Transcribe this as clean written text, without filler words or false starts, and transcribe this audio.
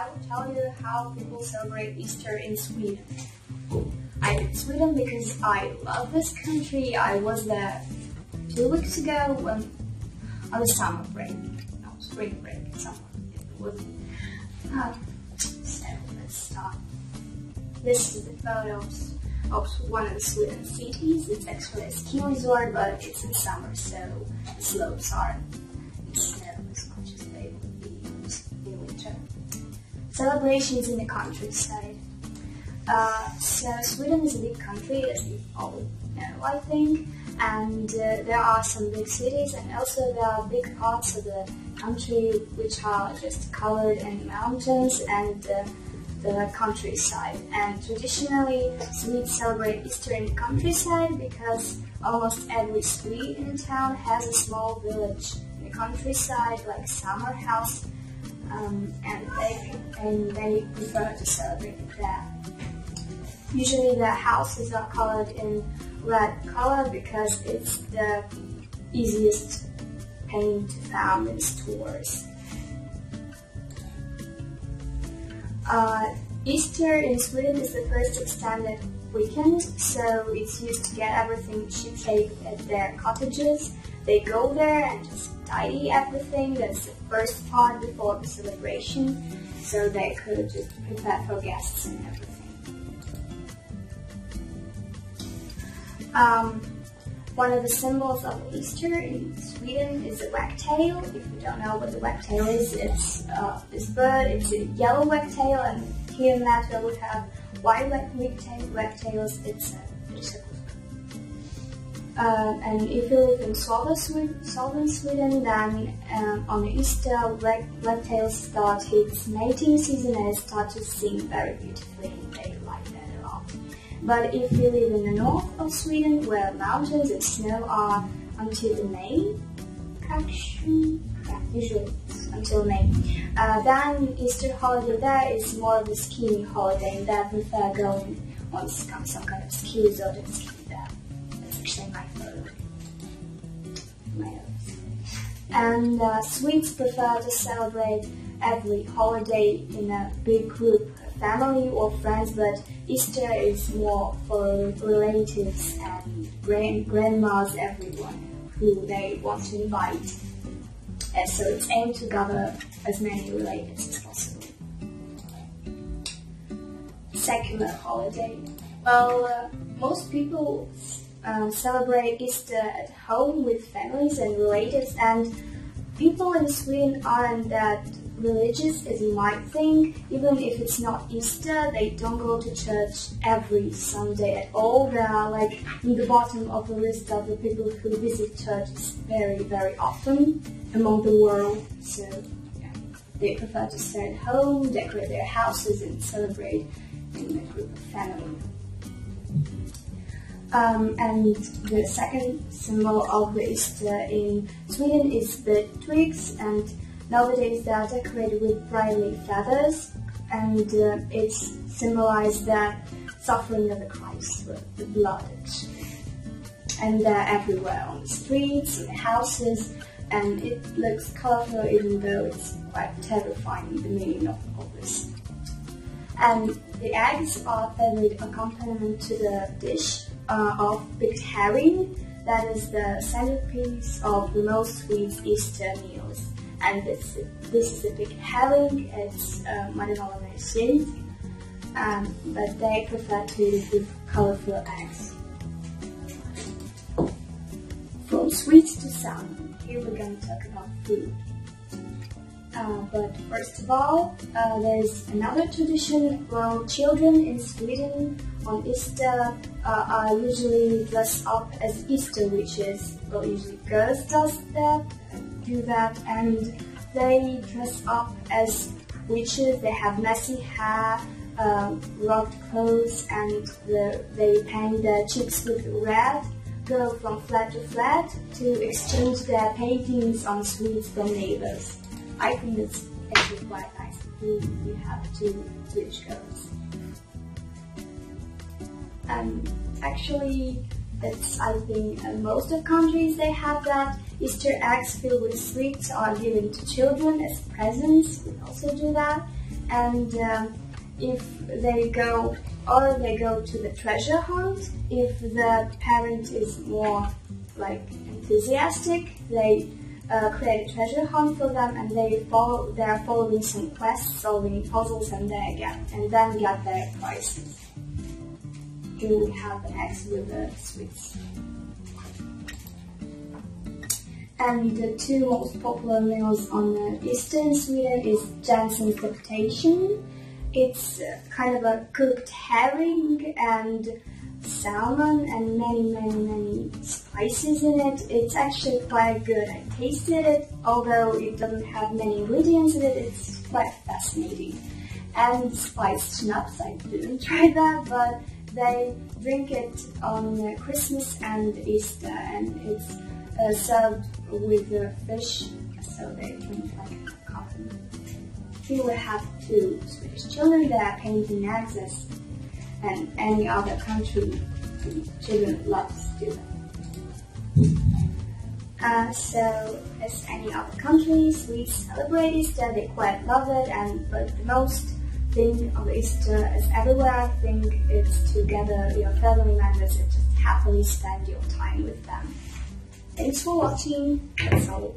I will tell you how people celebrate Easter in Sweden. I picked Sweden because I love this country. I was there 2 weeks ago on the summer break. No, spring break, summer. It was. So let's start. This is the photos of one of the Sweden cities. It's actually a ski resort, but it's in summer, so the slopes are in snow as much as they would be in winter. Celebrations in the countryside. So Sweden is a big country, as you all know, I think, and there are some big cities, and also there are big parts of the country which are just covered in mountains and the countryside. And traditionally, Swedes celebrate Easter in the countryside because almost every Swede in town has a small village in the countryside, like a summer house, and they prefer to celebrate it there. Usually the houses are colored in red color because it's the easiest paint found in stores. Easter in Sweden is the first extended weekend, so it's used to get everything shipshape at their cottages. They go there and just tidy everything. That's the first part before the celebration, so they could just prepare for guests and everything. One of the symbols of Easter in Sweden is a wagtail. If you don't know what the wagtail is, it's this bird. It's a yellow wagtail, and here in Latvia we have white wagtails. It's a circle. And if you live in southern Sweden, then on Easter, wagtails start its mating season and start to sing very beautifully, and they like that a lot. But if you live in the north of Sweden, where mountains and snow are until May, actually, yeah, usually it's until May, then Easter holiday there is more of a skiing holiday, and they prefer going on some kind of ski resort and ski there. That's actually my photo. And Swedes prefer to celebrate every holiday in a big group, family or friends, but Easter is more for relatives and grandmas, everyone who they want to invite. And so it's aimed to gather as many relatives as possible. Secular holiday. Well, most people celebrate Easter at home with families and relatives, and people in Sweden aren't that religious as you might think. Even if it's not Easter, they don't go to church every Sunday at all. They are like in the bottom of the list of the people who visit churches very, very often among the world. So yeah, they prefer to stay at home, decorate their houses, and celebrate in a group of family. And the second symbol of the Easter in Sweden is the twigs, and nowadays they are decorated with brightly feathers, and it's symbolized the suffering of the Christ, the blood. And they're everywhere on the streets, in the houses, and it looks colorful even though it's quite terrifying, the meaning of this. And the eggs are a favorite accompaniment to the dish of picked herring. That is the centerpiece of the most Swedes Easter meals. And this is the picked herring. It's marinated sylt, but they prefer to eat with colorful eggs. From sweet to sour, here we're going to talk about food. But first of all, there's another tradition. Well, children in Sweden on Easter are usually dressed up as Easter witches. Well, usually girls do that, and they dress up as witches. They have messy hair, rugged clothes, and they paint their cheeks with red, go from flat to flat to exchange their paintings on sweets from neighbors. I think it's actually quite nice if you have two witch girls. Actually, I think most of countries they have that. Easter eggs filled with sweets are given to children as presents. We also do that. and if they go to the treasure hunt. If the parent is more like enthusiastic, they create a treasure hunt for them, and they are following some quests, solving puzzles, and then get their prizes. Here we have the eggs with the sweets. And the two most popular meals on Easter in Sweden is Jansen's deportation. It's kind of a cooked herring and salmon and many spices in it. It's actually quite good. I tasted it, although it doesn't have many ingredients in it. It's quite fascinating. And spiced schnapps, I didn't try that, but they drink it on Christmas and Easter, and it's served with fish, so they drink like coffee. Here we have two Swedish children that are painting eggs, and any other country children love to do that. So as any other country, Swedes celebrate Easter, they quite love it, but the most thing of Easter is everywhere, I think, it's to gather your family members and just happily spend your time with them. Thanks for watching, that's all.